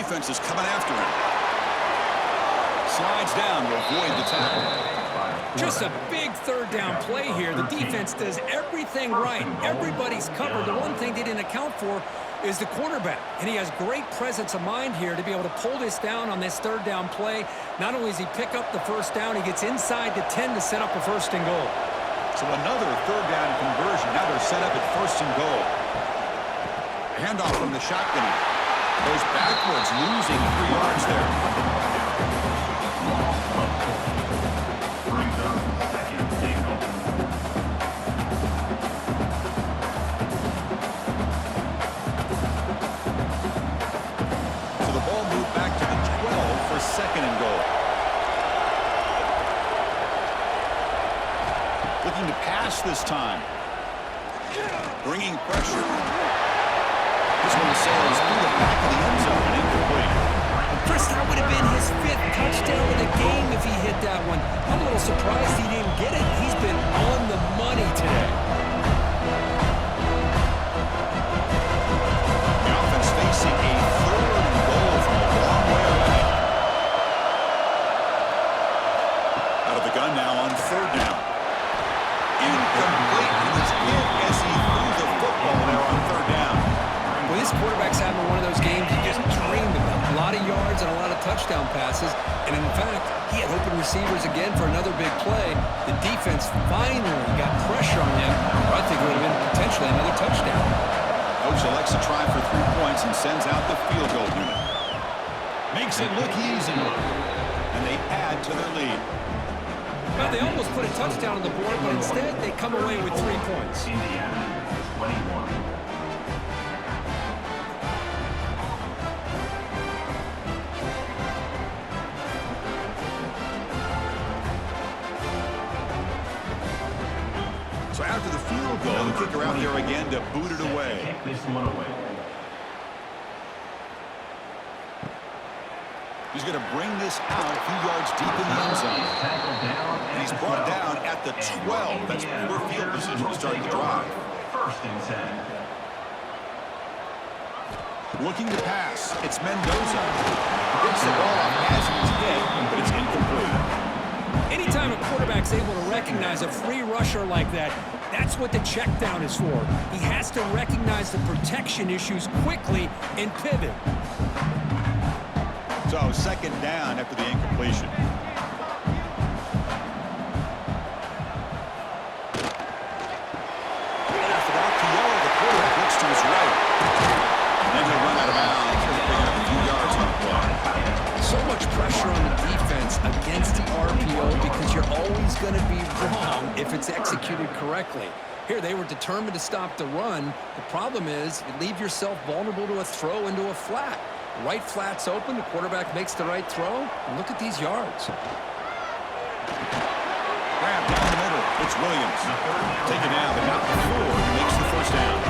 defense is coming after him. Slides down to avoid the tackle. Just a big third down play here. The defense does everything right. Everybody's covered. The one thing they didn't account for is the quarterback. And he has great presence of mind here to be able to pull this down on this third down play. Not only does he pick up the first down, he gets inside the 10 to set up a first and goal. So another third down conversion. Now they're set up at first and goal. Handoff from the shotgun. Goes backwards, losing 3 yards there. Second and goal. Looking to pass this time. Bringing pressure. This one sails through the back of the end zone and incomplete. Chris, that would have been his 5th touchdown of the game if he hit that one. I'm a little surprised he didn't get it. He's been on the money today. The offense facing a third and goal from a long way away. Gun now on third down. Incomplete. He was hit as he threw the football there on third down. Well, this quarterback's having one of those games you just dreamed about. A lot of yards and a lot of touchdown passes. And in fact, he had open receivers again for another big play. The defense finally got pressure on him. I think it would have been potentially another touchdown. Coach elects to try for 3 points and sends out the field goal unit. Makes it look easy. And they add to their lead. Well, they almost put a touchdown on the board, but instead they come away with 3 points. Indiana, 21. So after the field goal, the kicker out there again to boot it away. Kick this one away. He's going to bring this out a few yards deep in the end zone. And he's brought down at the 12. That's poor field position to start the drive. First and 10. Looking to pass. It's Mendoza. Gets the ball off as he's hit, but it's incomplete. Anytime a quarterback's able to recognize a free rusher like that, that's what the check down is for. He has to recognize the protection issues quickly and pivot. So second down after the incompletion. And after the RPO, the quarterback looks to his right. And then he'll run out of bounds. He'll pick up a few yards on the play. So much pressure on the defense against the RPO because you're always going to be wrong if it's executed correctly. Here, they were determined to stop the run. The problem is you leave yourself vulnerable to a throw into a flat. Right flat's open, the quarterback makes the right throw, and look at these yards. Grab down the middle. It's Williams. Taken down, but not before he makes the first down.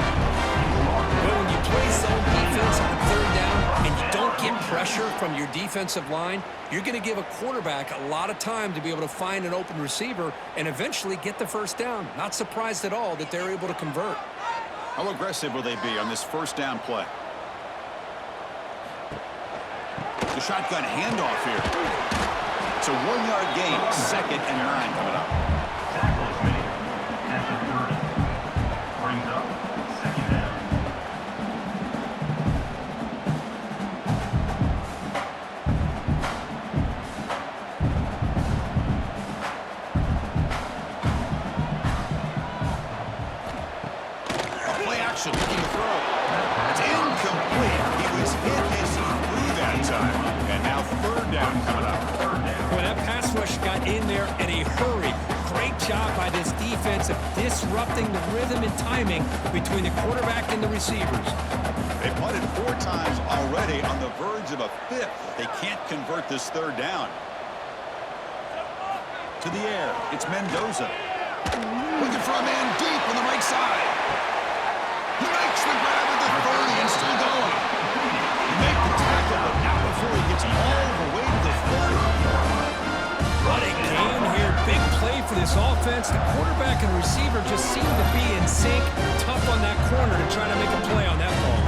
But when you play zone defense on third down and you don't get pressure from your defensive line, you're going to give a quarterback a lot of time to be able to find an open receiver and eventually get the first down. Not surprised at all that they're able to convert. How aggressive will they be on this first down play? The shotgun handoff here. It's a 1-yard gain. 2nd and 9 coming up. Tackle is made at the 30. Brings up second down. Play action, looking to throw. It's incomplete. He was hit as he threw that time. And now third down coming up. Well, that pass rush got in there in a hurry. Great job by this defense of disrupting the rhythm and timing between the quarterback and the receivers. They punted 4 times already on the verge of a 5th. They can't convert this third down. To the air, it's Mendoza. Looking for a man deep on the right side. He makes the grab at the 30 and still going. He made the tackle, but not before he gets all the way to the 30. What a game here. Big play for this offense. The quarterback and receiver just seem to be in sync. Tough on that corner to try to make a play on that ball.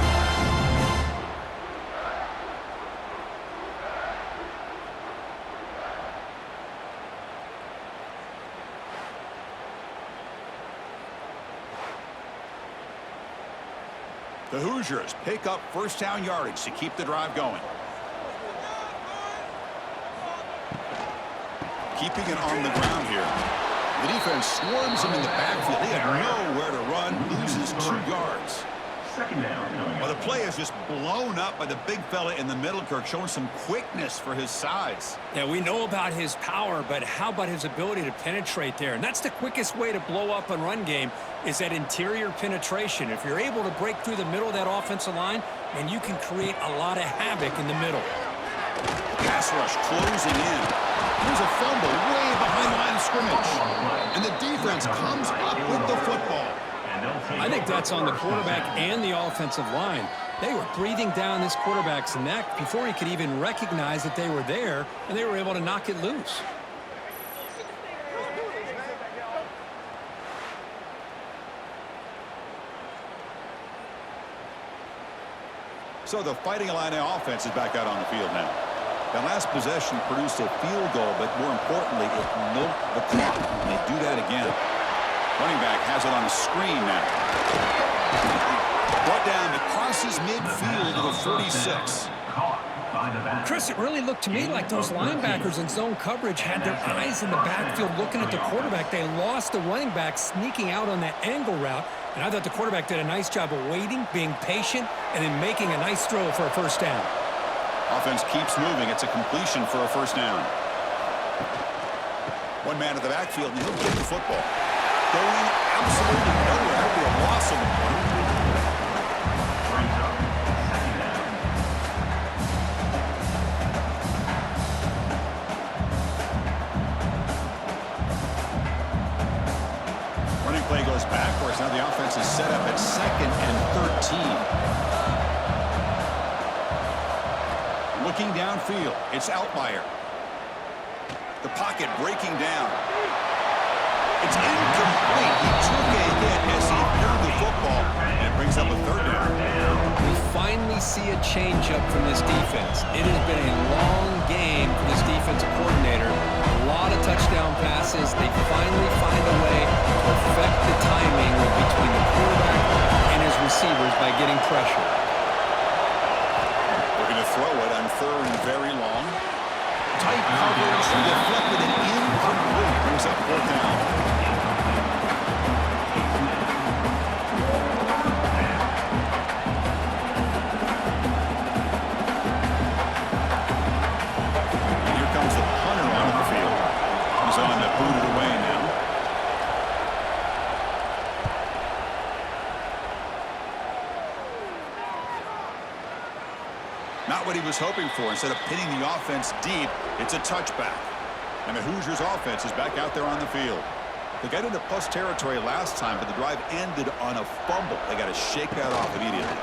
The Hoosiers pick up first down yardage to keep the drive going. Keeping it on the ground here. The defense swarms him in the backfield. He had nowhere to run, loses 2 yards. Second down coming Well, up. the play is just blown up by the big fella in the middle, Kirk, showing some quickness for his size. Yeah, we know about his power, but how about his ability to penetrate there? And that's the quickest way to blow up a run game is that interior penetration. If you're able to break through the middle of that offensive line, and you can create a lot of havoc in the middle. Pass rush closing in. There's a fumble way behind the line of scrimmage. And the defense comes up with the football. I think that's on the quarterback and the offensive line. They were breathing down this quarterback's neck before he could even recognize that they were there, and they were able to knock it loose. So the Fighting Illini offense is back out on the field now. That last possession produced a field goal, but more importantly, it milked the clock. And they do that again. Running back has it on a screen now. Brought down, it crosses midfield to the 46. Chris, it really looked to me like those linebackers in zone coverage had their eyes in the backfield looking at the quarterback. They lost the running back sneaking out on that angle route, and I thought the quarterback did a nice job of waiting, being patient, and then making a nice throw for a first down. Offense keeps moving. It's a completion for a first down. One man at the backfield, and he'll get the football. Going absolutely nowhere. That'll be a loss of the point. Brings up second down. Running play goes backwards. Now the offense is set up at 2nd and 13. Looking downfield, it's Altmaier. The pocket breaking down. It's incomplete. He took a hit as he threw the football, and it brings up a third down. We finally see a change-up from this defense. It has been a long game for this defensive coordinator. A lot of touchdown passes. They finally find a way to perfect the timing between the quarterback and his receivers by getting pressure. Looking to throw it on 3rd and very long. Tight coverage, deflected and incomplete. Brings up 4th down. And here comes the punter onto the field. He's on to boot it away now. Not what he was hoping for. Instead of pinning the offense deep, it's a touchback. And the Hoosiers offense is back out there on the field. They got into plus territory last time, but the drive ended on a fumble. They got to shake that off immediately.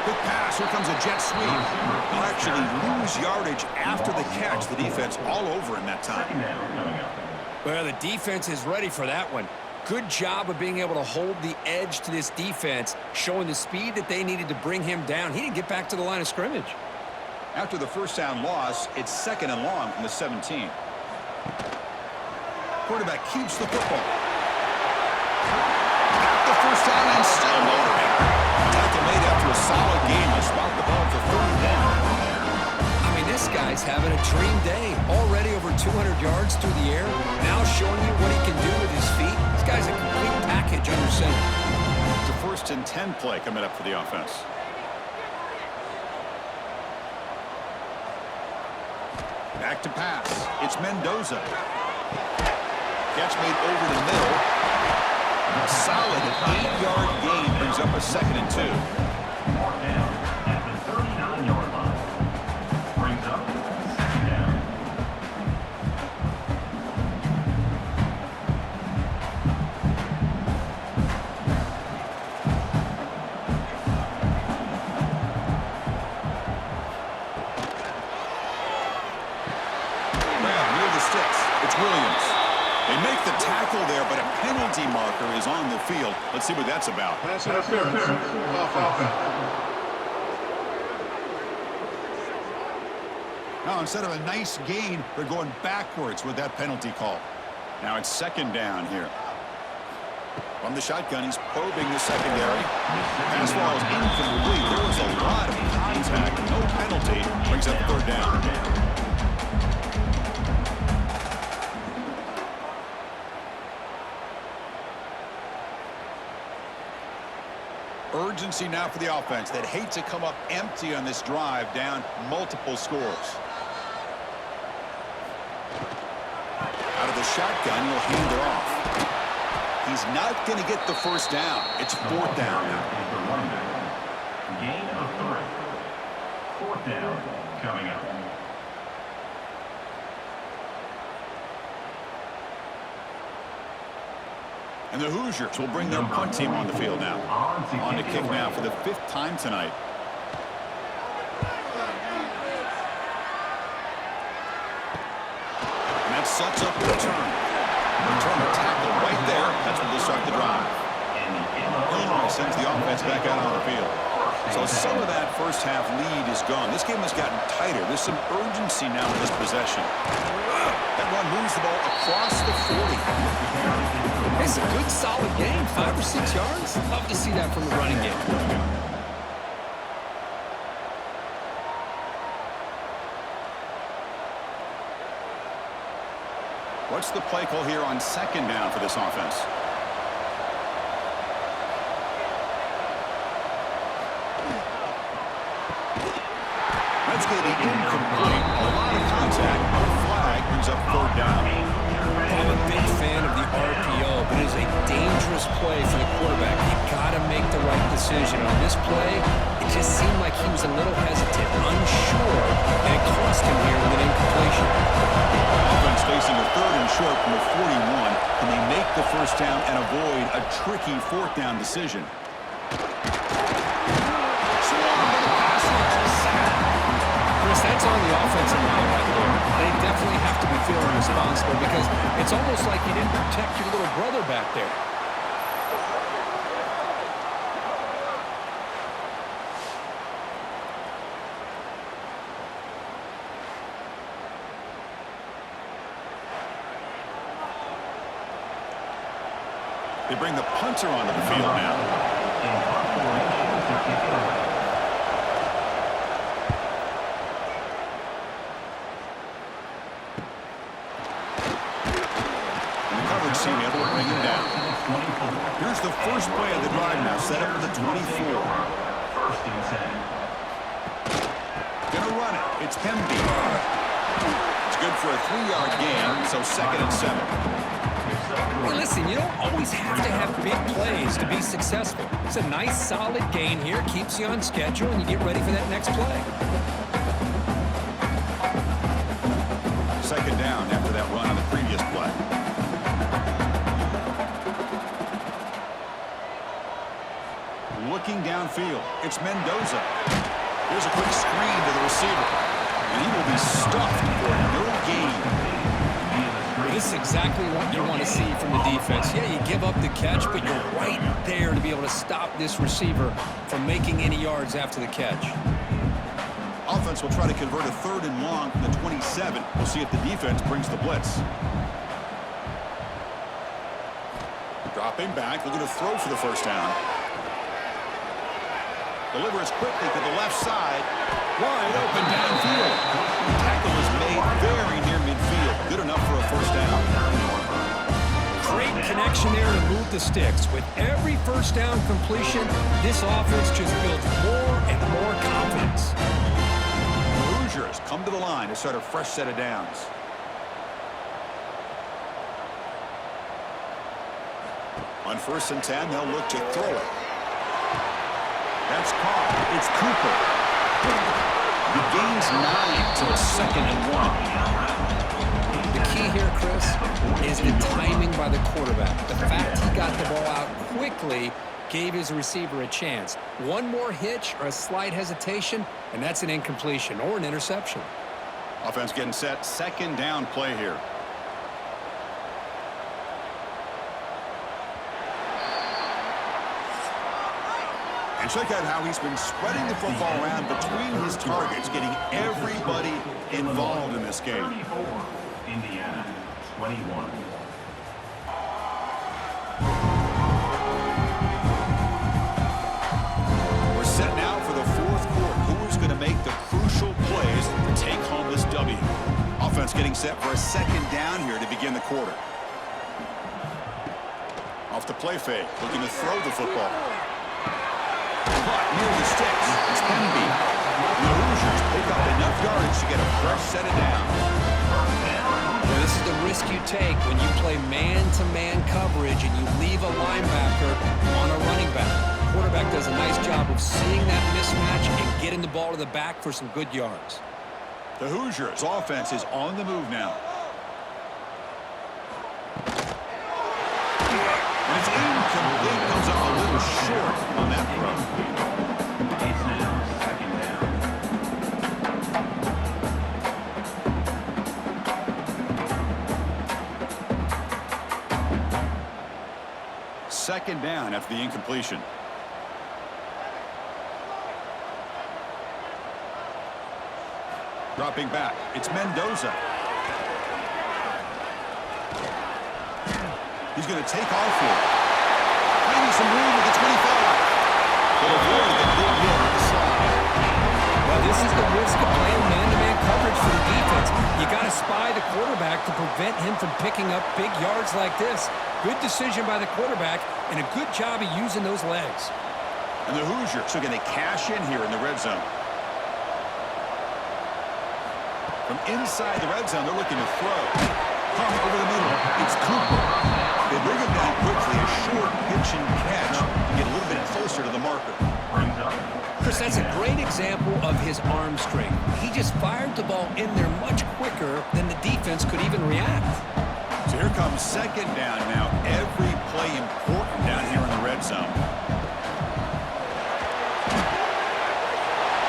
Good pass. Here comes a jet sweep. They'll actually lose yardage after the catch. The defense all over him that time. Second down coming up. Well, the defense is ready for that one. Good job of being able to hold the edge to this defense, showing the speed that they needed to bring him down. He didn't get back to the line of scrimmage. After the first down loss, it's 2nd and long from the 17. Quarterback keeps the football. Got the first down and still motoring. Tackle made after a solid game. They spot the ball for 3rd down. I mean, this guy's having a dream day. Already over 200 yards through the air. Now showing you what he can do with his feet. This guy's a complete package under center. It's a 1st and 10 play coming up for the offense. Back to pass. It's Mendoza. Catch made over the middle. Solid 8-yard gain brings up a 2nd and 2. Fourth down at the 39-yard line. Brings up second down. Grab near the sticks. It's Williams. They make the tackle there, but a penalty marker is on the field. Let's see what that's about. Pass interference. Offense. Now, instead of a nice gain, they're going backwards with that penalty call. Now it's 2nd down here. From the shotgun, he's probing the secondary. Pass ball is incomplete. There was a lot of contact. No penalty. Brings up third down. Urgency now for the offense that hate to come up empty on this drive, down multiple scores. Out of the shotgun, he'll hand it off. He's not going to get the first down. It's fourth down now. Gain of 3. Fourth down coming up. And the Hoosiers will bring their punt team on the field now. On to kick now for the 5th time tonight. And that sets up the return. Return a tackle right there. That's where they'll start the drive. Illinois sends the offense back out on the field. So some of that first half lead is gone. This game has gotten tighter. There's some urgency now in this possession. That one moves the ball across the 40. It's a good, solid game. 5 or 6 yards. Love to see that from the running game. What's the play call here on second down for this offense? That's going to be incomplete. A lot of contact. No flag brings up third down. I'm a big fan of the RPO, but it is a dangerous play for the quarterback. You got to make the right decision. On this play, it just seemed like he was a little hesitant, unsure, and it cost him here with an incompletion. Offense facing a third and short from the 41. Can they make the first down and avoid a tricky fourth down decision? Chris, that's on the offensive line right there. They definitely have to be feeling responsible because it's almost like you didn't protect your little brother back there. They bring the punter onto the field now. Team able to bring him down. Here's the first play of the drive now, set up for the 24. First and 10. Gonna run it. It's Pemby. It's good for a 3-yard gain, so 2nd and 7. Hey, listen, you don't always have to have big plays to be successful. It's a nice, solid gain here, keeps you on schedule, and you get ready for that next play. 2nd down after that run on the previous play. Looking downfield, it's Mendoza. Here's a quick screen to the receiver, and he will be stuffed for no gain. This is exactly what you want to see from the defense. Yeah, you give up the catch, but you're right there to be able to stop this receiver from making any yards after the catch. Offense will try to convert a 3rd and long from the 27. We'll see if the defense brings the blitz. Dropping back, looking to throw for the first down. Delivers quickly to the left side. Wide open downfield. Tackle is made very near midfield. Good enough for a first down. Great connection there to move the sticks. With every first down completion, this offense just builds more and more confidence. The Hoosiers come to the line to start a fresh set of downs. On 1st and 10, they'll look to throw it. That's caught. It's Cooper. The gain's 9 to a 2nd and 1. The key here, Chris, is the timing by the quarterback. The fact he got the ball out quickly gave his receiver a chance. One more hitch or a slight hesitation, and that's an incompletion or an interception. Offense getting set. 2nd down play here. And check out how he's been spreading the football around between his targets, getting everybody involved in this game. 34, Indiana, 21. Offense getting set for a second down here to begin the quarter. Off the play fake, looking to throw the football. Caught near the sticks. It's Hemby. And the Hoosiers pick up enough yards to get a fresh set of downs. Well, this is the risk you take when you play man-to-man coverage and you leave a linebacker on a running back. The quarterback does a nice job of seeing that mismatch and getting the ball to the back for some good yards. The Hoosiers' offense is on the move now. And it's incomplete. Comes up a little short on that throw. It's now second down. Second down after the incompletion. Dropping back, it's Mendoza. He's going to take off here. Finding some room at the 25. But avoided the big hit at the side. Well, this is the risk of playing man-to-man coverage for the defense. You got to spy the quarterback to prevent him from picking up big yards like this. Good decision by the quarterback and a good job of using those legs. And the Hoosiers are going to cash in here in the red zone. From inside the red zone, they're looking to throw. Come over the middle. It's Cooper. They bring him down quickly. A short pitch and catch to get a little bit closer to the marker. Chris, that's a great example of his arm strength. He just fired the ball in there much quicker than the defense could even react. So here comes second down now. Every play important down here in the red zone.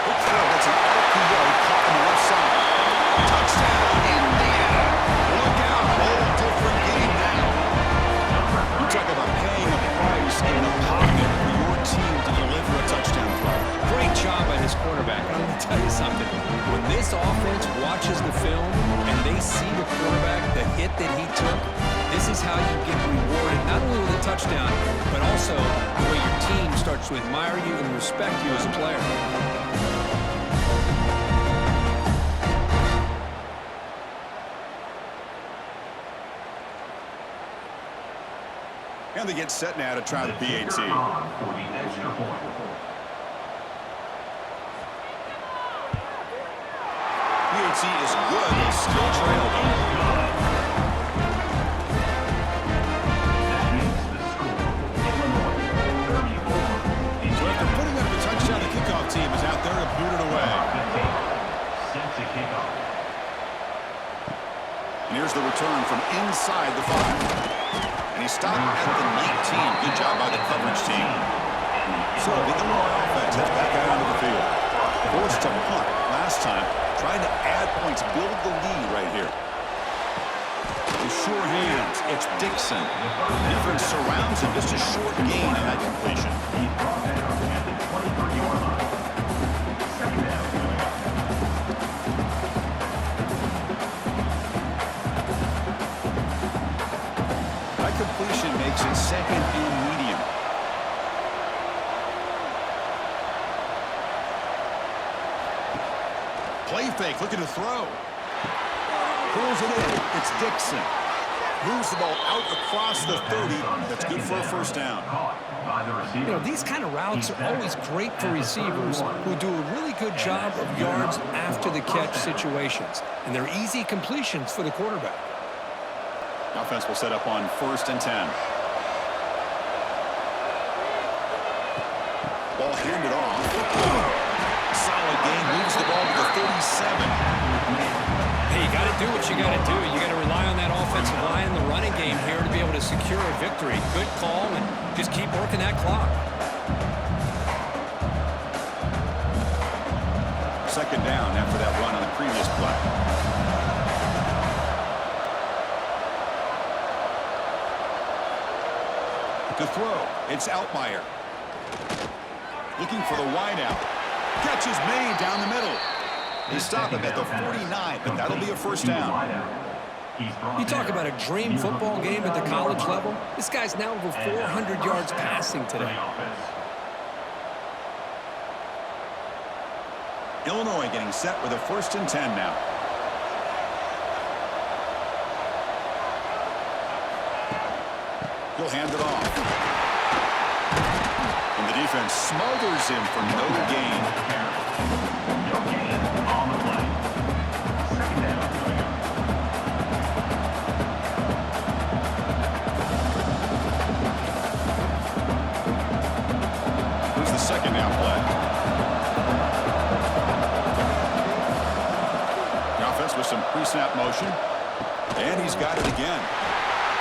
Good throw. That's an RPO caught on the left side. Touchdown, Indiana. Look out. Whole different game now. You talk about paying a price in the pocket for your team to deliver a touchdown throw. Great job by his quarterback. I'm going to tell you something. When this offense watches the film and they see the quarterback, the hit that he took, this is how you get rewarded, not only with a touchdown, but also the way your team starts to admire you and respect you as a player. And they get set now to try the PAT. For the extra point. PAT is good. They still trail them. That makes the score Illinois 34. So after putting up the touchdown, the kickoff team is out there to boot it away. Set to kick off. And here's the return from inside the 5. And he stopped at the 19. Good job by the coverage team. So the Illinois offense heads back out onto the field. Forced to punt last time. Trying to add points, build the lead right here. With sure hands, it's Dixon. Defense surrounds him. Just a short gain on that completion. He's brought down at the 23-yard line. Second down. That completion makes it second and medium. Play fake, looking to throw. Pulls it in. It's Dixon. Moves the ball out across the 30. That's good for a first down. By the receiver. You know, these kind of routes are always great for receivers who do a really good job of yards after the catch situations. And they're easy completions for the quarterback. Offense will set up on 1st and 10. Ball handed off. Solid game. Moves the ball to the 37. Hey, you got to do what you got to do. You got to rely on that offensive line in the running game here to be able to secure a victory. Good call, and just keep working that clock. Second down after that run on the previous play. To throw, it's Altmaier. Looking for the wideout. Catch is made down the middle. They stop him at the 49, but that'll be a first down. You talk about a dream football game at the college level. This guy's now over 400 yards passing today. Illinois getting set with a 1st and 10 now. He'll hand it off. And the defense smothers him for no gain. No gain on the play. Second down. Here's the second down play. The offense with some pre-snap motion. And he's got it again.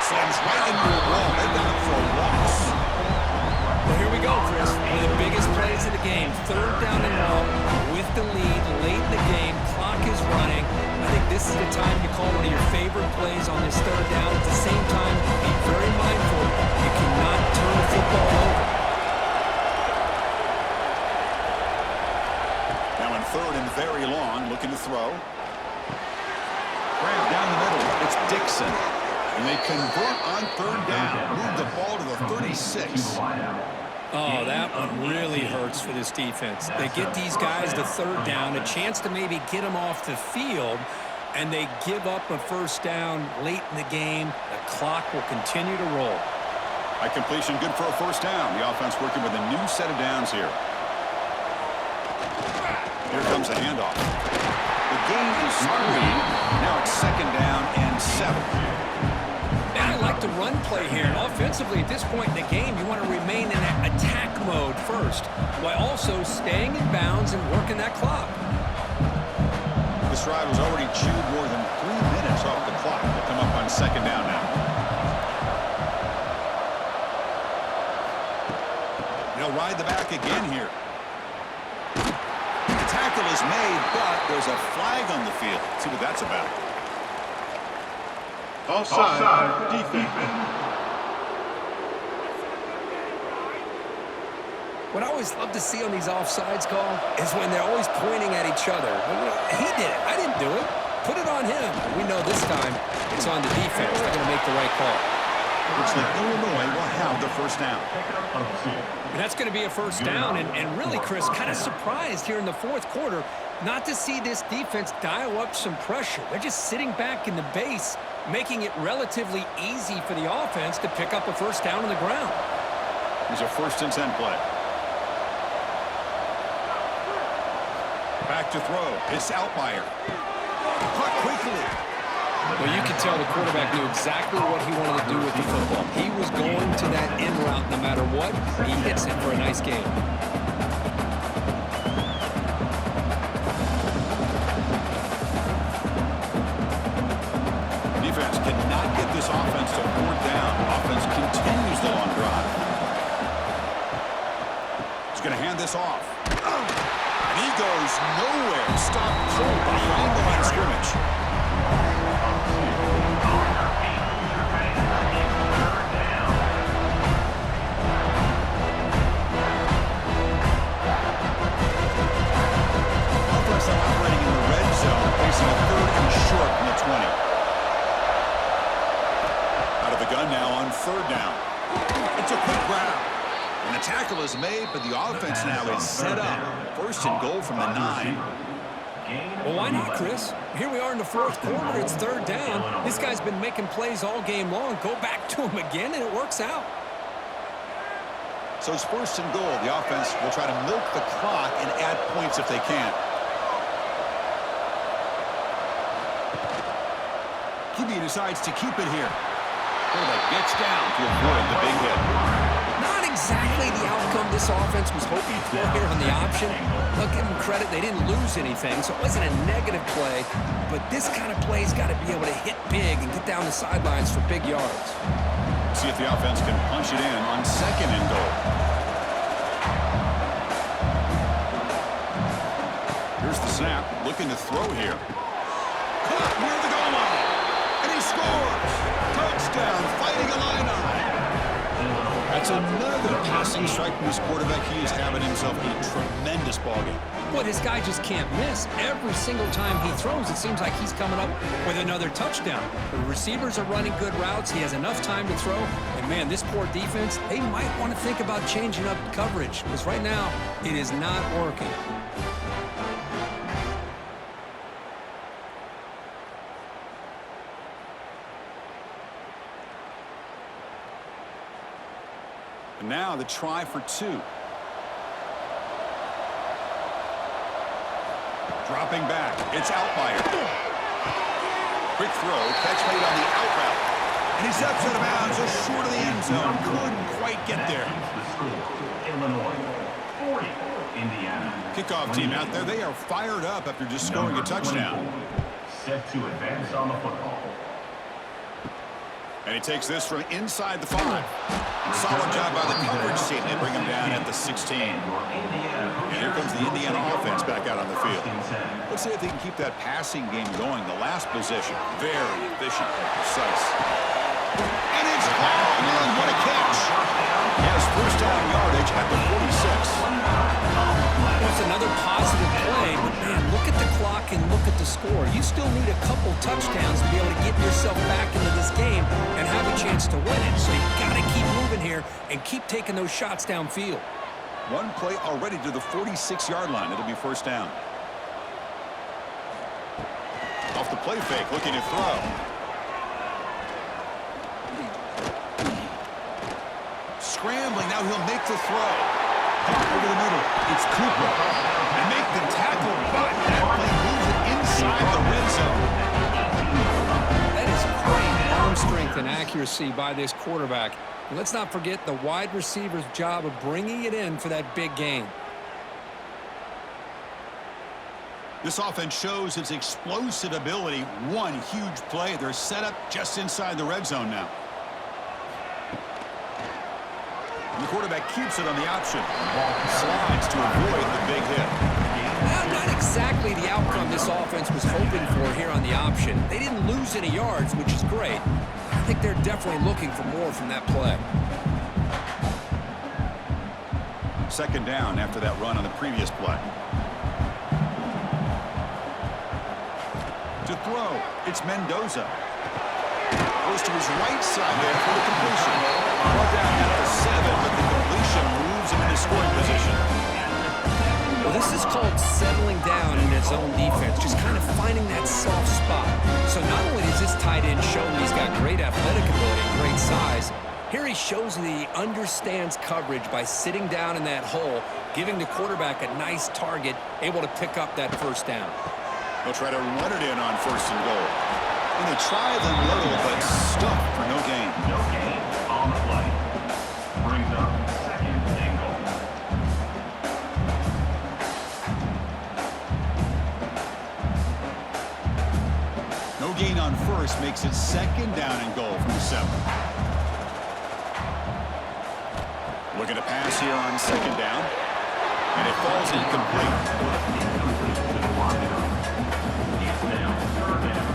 Slams right into the wall. They've got him for a loss. Well, here we go, Chris. One of the biggest plays of the game. Third down and long with the lead late in the game. Clock is running. I think this is the time to call one of your favorite plays on this third down. At the same time, be very mindful. You cannot turn the football over. Now in third and very long, looking to throw. Grab down the middle. It's Dixon. And they convert on third down. Move the ball to the 36. Oh, that one really hurts for this defense. They get these guys to third down, a chance to maybe get them off the field, and they give up a first down late in the game. The clock will continue to roll. By completion, good for a first down. The offense working with a new set of downs here. Here comes a handoff. The gain is 3. Now it's second down and 7. I like the run play here. And offensively, at this point in the game, you want to remain in that attack mode first, while also staying in bounds and working that clock. This drive has already chewed more than 3 minutes off the clock. They'll come up on second down now. They'll ride the back again here. The tackle is made, but there's a flag on the field. Let's see what that's about. Offside, defense. What I always love to see on these offsides call is when they're always pointing at each other. He did it. I didn't do it. Put it on him. We know this time it's on the defense. They're going to make the right call. Looks like Illinois will have the first down. And that's going to be a first down. And really, Chris, kind of surprised here in the fourth quarter not to see this defense dial up some pressure. They're just sitting back in the base, making it relatively easy for the offense to pick up a first down on the ground. Here's a 1st and 10 play. Back to throw. It's Altmaier. Caught quickly. Well, you could tell the quarterback knew exactly what he wanted to do with the football. He was going to that in route no matter what. He hits it for a nice gain. Defense cannot get this offense to 4th down. Offense continues the long drive. He's going to hand this off. And he goes nowhere. Stopped cold behind the line of scrimmage. Offense now operating in the red zone, facing a 3rd and short from the 20. Out of the gun now on 3rd down. It's a quick grab. And the tackle is made, but the offense now is set up. 1st and goal from the 9. Well, why not, Chris? Here we are in the fourth quarter. It's 3rd down. This guy's been making plays all game long. Go back to him again, and it works out. So it's 1st and goal. The offense will try to milk the clock and add points if they can. QB decides to keep it here. Quarterback gets down to avoid the big hit. Not exactly the outcome this offense was hoping for here on the option. I'll give them credit. They didn't lose anything, so it wasn't a negative play. But this kind of play's got to be able to hit big and get down the sidelines for big yards. See if the offense can punch it in on 2nd and goal. Here's the snap. Looking to throw here. Caught near the goal line. And he scores. Touchdown, Fighting Illini. That's another passing strike from this quarterback. He is having himself a tremendous ballgame. Boy, this guy just can't miss. Every single time he throws, it seems like he's coming up with another touchdown. The receivers are running good routes. He has enough time to throw. And, man, this poor defense, they might want to think about changing up coverage because right now it is not working. And now the try for 2. Dropping back. It's Altmaier. Quick throw. Catch made on the out route. And he's up out of bounds just short of the end zone. Couldn't quite get there. The score, Illinois 40, Indiana. Kickoff team out there. They are fired up after just scoring a touchdown. Set to advance on the football. And he takes this from inside the 5. Solid job by the coverage team. They bring him down at the 16. And here comes the Indiana offense back out on the field. Let's see if they can keep that passing game going. The last possession, very efficient and precise. And it's caught. Man, what a catch. He has first down yardage at the 46. It's another positive play, but man, look at the clock and look at the score. You still need a couple touchdowns to be able to get yourself back into this game and have a chance to win it. So you've got to keep moving here and keep taking those shots downfield. One play already to the 46-yard line. It'll be first down. Off the play fake, looking to throw. Scrambling, now he'll make the throw. Over the middle, it's Cooper. And make the tackle, but that play moves it inside the red zone. That is great arm strength and accuracy by this quarterback. And let's not forget the wide receiver's job of bringing it in for that big game. This offense shows its explosive ability. One huge play. They're set up just inside the red zone now. And the quarterback keeps it on the option. Slides to avoid the big hit. Not exactly the outcome this offense was hoping for here on the option. They didn't lose any yards, which is great. I think they're definitely looking for more from that play. Second down after that run on the previous play. To throw, it's Mendoza. Goes to his right side there for the completion. Brought down at the 7, but the completion moves him into scoring position. Well, this is called settling down in his own defense, just kind of finding that soft spot. So not only does this tight end show he's got great athletic ability and great size, here he shows that he understands coverage by sitting down in that hole, giving the quarterback a nice target, able to pick up that first down. They'll try to run it in on first and goal. And they try them little, but stuck for no gain. No gain on the play. Brings up second and goal. No gain on first makes it second down and goal from the 7. Looking to pass here on second down. And it falls incomplete. Incomplete to the wideout. It's now third down.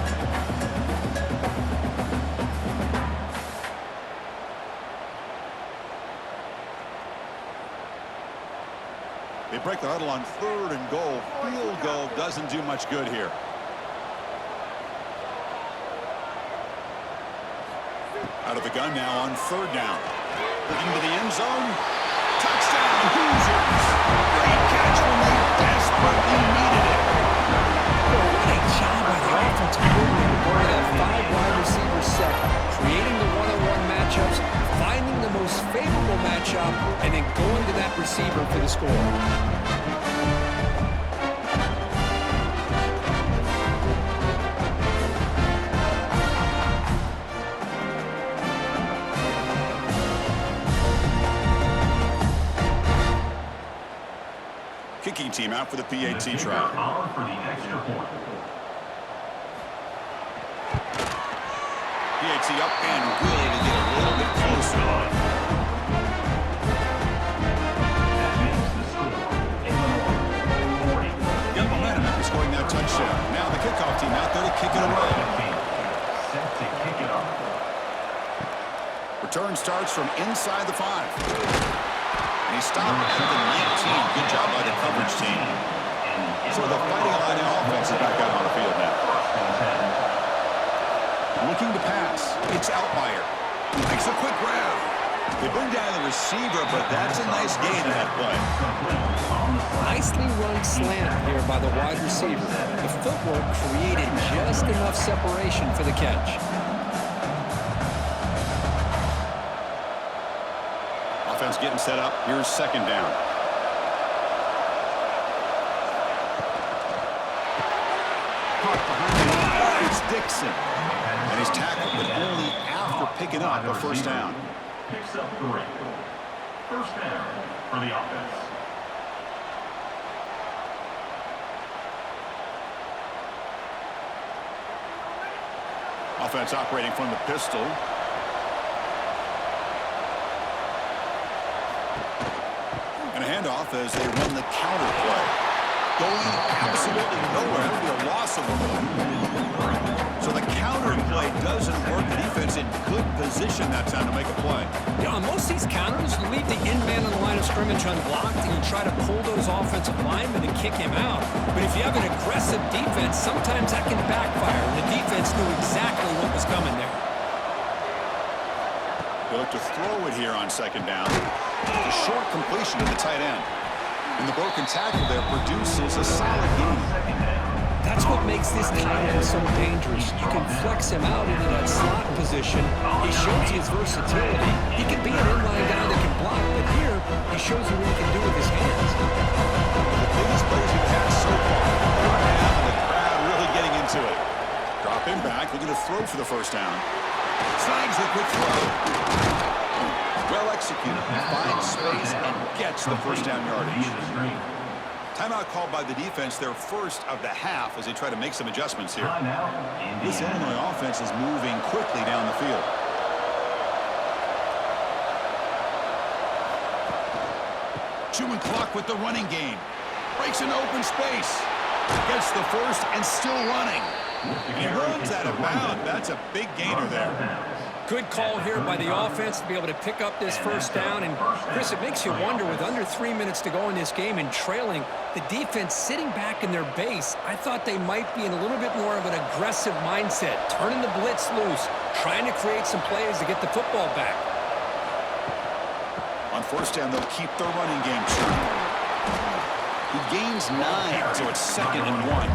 They break the huddle on third and goal. Field goal doesn't do much good here. Out of the gun now on third down. Looking to the end zone. Touchdown, Hoosiers! Great catch when they desperately needed it. Well, what a job by the offensive coordinator going that 5 wide receiver set, creating the one-on-one matchups, finding the most favorable matchup, and then going to that receiver for the score. Kicking team out for the PAT try. On for the extra point. PAT up and will to get a little bit closer. That makes the score Illinois 40. Got momentum after scoring that touchdown. Now the kickoff team out there to kick it away. Set to kick it off. Return starts from inside the 5. And he stopped at the 19. Good job by the coverage team. So the Fighting Illini offense is back out on the field now. Looking to pass. It's Altmaier. Makes a quick grab. They bring down the receiver, but that's a nice gain in that play. Nicely run slant here by the wide receiver. The footwork created just enough separation for the catch. Offense Offense getting set up. Here's second down. Caught behind the line. It's Dixon. And he's tackled, but only after picking up a first down. Picks up 3. First down for the offense. Offense operating from the pistol. And a handoff as they run the counter play. Going absolutely nowhere. It'll be a loss of a ball. So the counter play doesn't work. The defense in good position that time to make a play. Yeah, on most of these counters, you leave the in man on the line of scrimmage unblocked and you try to pull those offensive linemen and kick him out. But if you have an aggressive defense, sometimes that can backfire. And the defense knew exactly what was coming there. They look to throw it here on second down. A short completion to the tight end. And the broken tackle there produces a solid gain. That's what makes this tight end so dangerous. You can flex him out into that slot position. He shows his versatility. He can be an inline guy that can block, but here he shows you what he can do with his hands. The biggest plays we've had so far. Right now, and the crowd really getting into it. Dropping back, looking to throw for the first down. Snags the quick throw. Well executed. Finds space and gets the first down yardage. Timeout called by the defense, their first of the half as they try to make some adjustments here. This Illinois offense is moving quickly down the field. Chewing clock with the running game. Breaks an open space. Gets the first and still running. And he runs out of bounds. That's a big gainer there. Good call here by the offense to be able to pick up this first down. And, Chris, it makes you wonder, with under 3 minutes to go in this game and trailing, the defense sitting back in their base, I thought they might be in a little bit more of an aggressive mindset, turning the blitz loose, trying to create some plays to get the football back. On first down, they'll keep their running game turning. He gains 9, so it's 2nd and 1.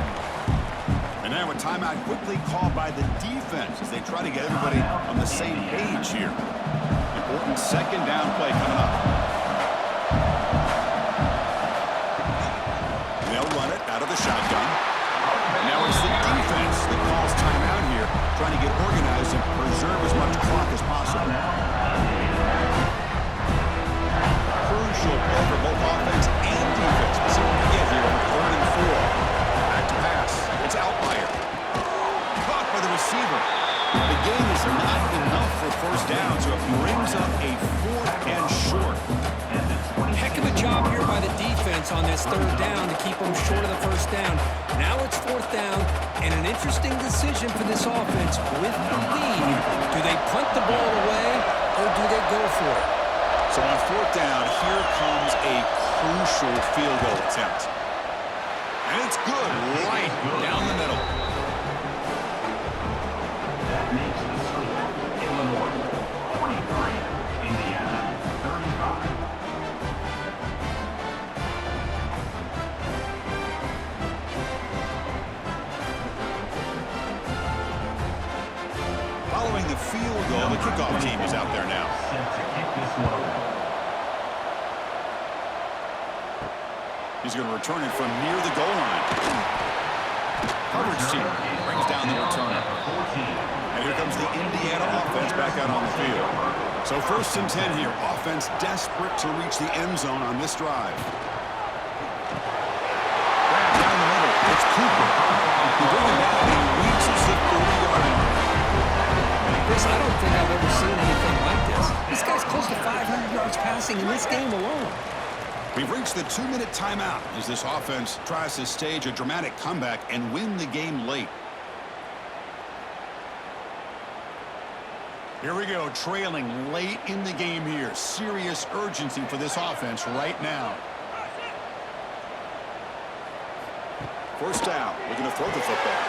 And now a timeout quickly called by the defense as they try to get everybody on the same page here. Important second down play coming up. They'll run it out of the shotgun. Now it's the defense that calls timeout here, trying to get organized and preserve as much clock as possible. Crucial play for both offense and defense. Let's see what we get here on 3rd and 4. Back to pass. It's Outlier. Caught by the receiver. The gain is not enough for first down, so it brings up a 4th and short. Heck of a job here by the defense on this 3rd down to keep them short of the first down. Now it's 4th down, and an interesting decision for this offense with the lead. Do they punt the ball away, or do they go for it? So on 4th down, here comes a crucial field goal attempt. And it's good, right down the middle. That makes the score Illinois 43, Indiana 35. Following the field goal, the kickoff team is out there now. Set to kick this one away. He's going to return it from near the goal line. Coverage team brings down the return. And here comes the Indiana offense back out on the field. So 1st and 10 here. Offense desperate to reach the end zone on this drive. Down the middle. It's Cooper. He brings it down and he reaches the 30-yard line. Chris, I don't think I've ever seen anything like this. This guy's close to 500 yards passing in this game alone. We've reached the 2-minute timeout as this offense tries to stage a dramatic comeback and win the game late. Here we go, trailing late in the game here. Serious urgency for this offense right now. First down, looking to throw the football.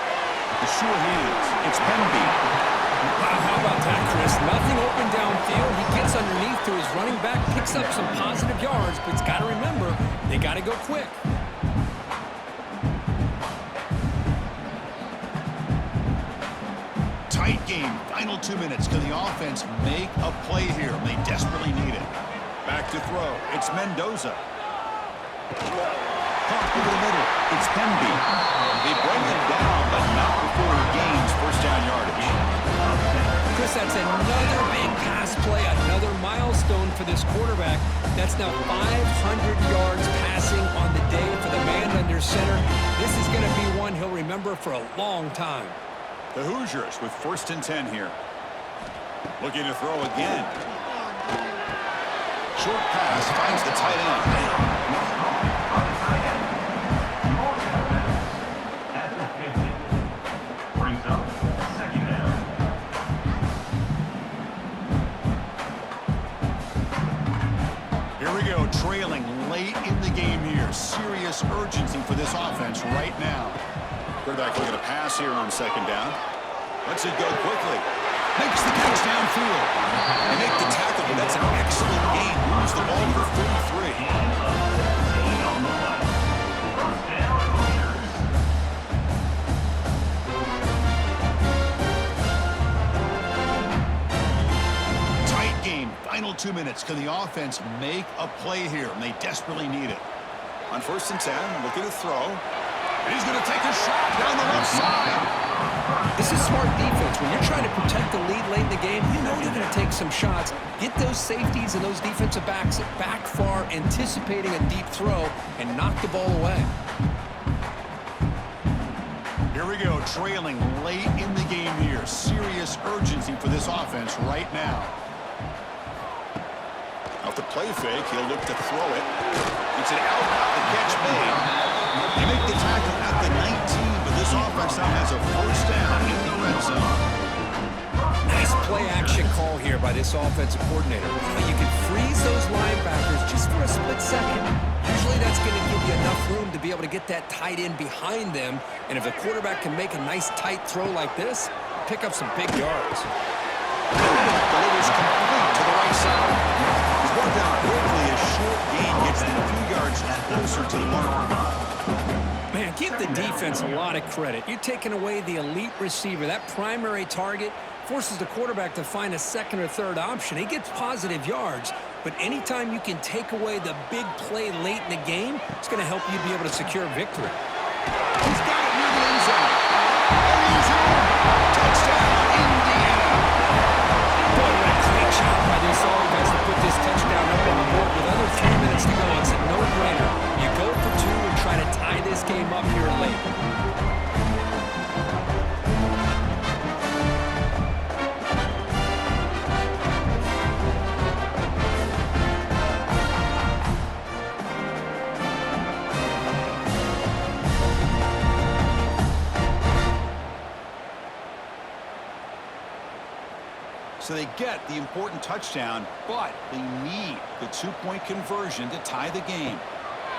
The sure hands, it's Hemby. Wow, how about that, Chris? Nothing open downfield. He gets underneath to his running back, picks up some positive yards, but he's got to remember, they got to go quick. Tight game. Final 2 minutes. Can the offense make a play here? They desperately need it. Back to throw. It's Mendoza. Caught over the middle. It's Penby. They bring him down, but not before he gains first down yardage. Chris, that's another big pass play, another milestone for this quarterback. That's now 500 yards passing on the day for the man under center. This is going to be one he'll remember for a long time. The Hoosiers with 1st and 10 here. Looking to throw again. Short pass finds the tight end. At the 50. Brings up 2nd down. Here we go, trailing late in the game here. Serious urgency for this offense right now. Quarterback looking to pass here on 2nd down. Lets it go quickly. Makes the catch downfield. They make the tackle, but that's an excellent game. Moves the ball for 33. On the play. First down, Hoosiers. Tight game. Final 2 minutes. Can the offense make a play here? And they desperately need it. On 1st and 10, looking to throw. And he's going to take a shot down the left side. This is smart defense. When you're trying to protect the lead late in the game, you know they're going to take some shots. Get those safeties and those defensive backs back far, anticipating a deep throw, and knock the ball away. Here we go, trailing late in the game here. Serious urgency for this offense right now. Off the play fake, he'll look to throw it. It's an out, the catch made. They make the tackle at the 19, but this offense now has a 1st down in the red zone. Nice play-action call here by this offensive coordinator. You can freeze those linebackers just for a split second. Usually that's going to give you enough room to be able to get that tight end behind them. And if the quarterback can make a nice tight throw like this, pick up some big yards. Delivers complete to the right side. He's brought down quickly. A short gain gets them a few yards closer to the mark. Man, give the defense a lot of credit. You're taking away the elite receiver. That primary target forces the quarterback to find a 2nd or 3rd option. He gets positive yards, but anytime you can take away the big play late in the game, it's going to help you be able to secure victory. He's got it near the end zone. And he's in. Touchdown, Indiana. Boy, what a great job by this offense to put this touchdown up on the board with under 3 minutes to go. It's a no-brainer. You go for 2 and try to tie this game up here late. So they get the important touchdown, but they need the 2-point conversion to tie the game.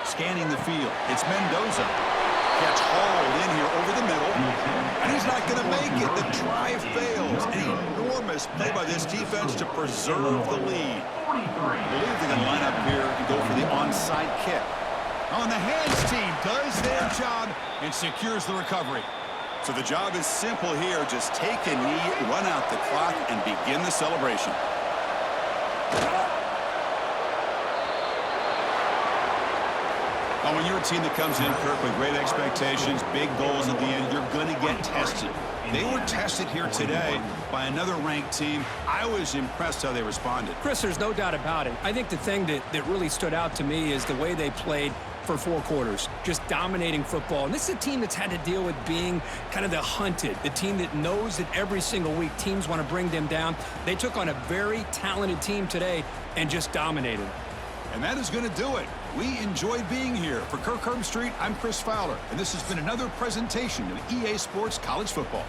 Scanning the field, it's Mendoza. Catch hauled in here over the middle, and he's not going to make it. The try fails. An enormous play by this defense to preserve the lead. I believe they're going to line up here and go for the onside kick. On the hands team does their job and secures the recovery. So the job is simple here. Just take a knee, run out the clock, and begin the celebration. When you're a team that comes in, Kirk, with great expectations, big goals at the end, you're going to get tested. They were tested here today by another ranked team. I was impressed how they responded. Chris, there's no doubt about it. I think the thing that really stood out to me is the way they played for 4 quarters, just dominating football. And this is a team that's had to deal with being kind of the hunted, the team that knows that every single week teams want to bring them down. They took on a very talented team today and just dominated. And that is going to do it. We enjoyed being here. For Kirk Herbstreit, I'm Chris Fowler, and this has been another presentation of EA Sports College Football.